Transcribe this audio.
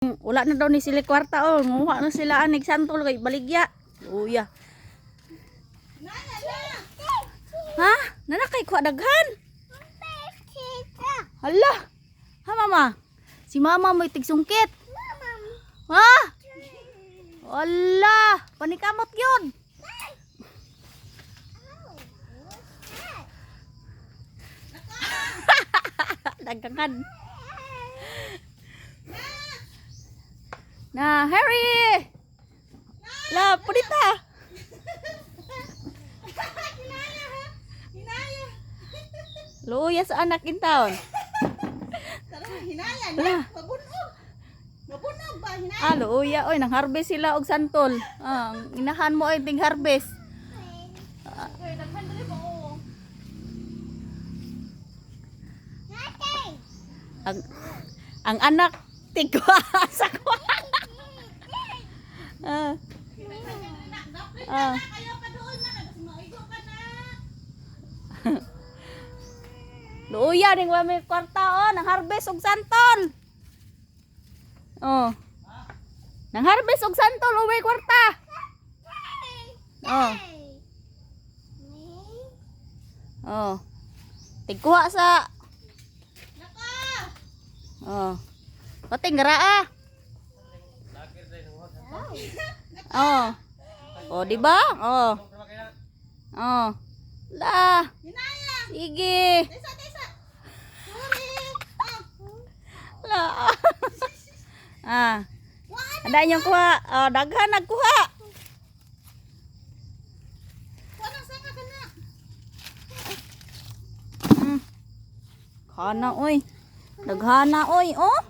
Wala na daw ni sila kwarta oh. Nguha na sila anig santol kay baligya. Luya. Ha? Nanakay ko daghan. Hala. Ha mama? Si mama mo tigsungkit. Ha? Hala, panikamot yun. Dagdagan. Na, Harry! La, pulita! Luya sa anak in town. Hinaya niya, mabunog. Mabunog ba? Hinaya. Ah, luya. Oy, nang harvest sila og santol. Ah, inahan mo ay ting harvest. Okay, daghan dali ba o? Ang anak tigwa sa kwa. Ah. Ah. Ayaw pa doon na, tapos maigo ka na. Luya ning wa may kwarta oh, nang harvest og santol. Oh. Nang harvest og santol o may kwarta. Oh. Oh. Tigkuha sa. Oh. Pating garaa. Oh. Oh, di ba? Oh. Oh. La. Hinaya. Sige. Tesa. Sorry. La. Ah. Ada yung kuha. Oh, daghan nagkuha. Walang sanga ka na. Kana oy. Daghana oy, oh.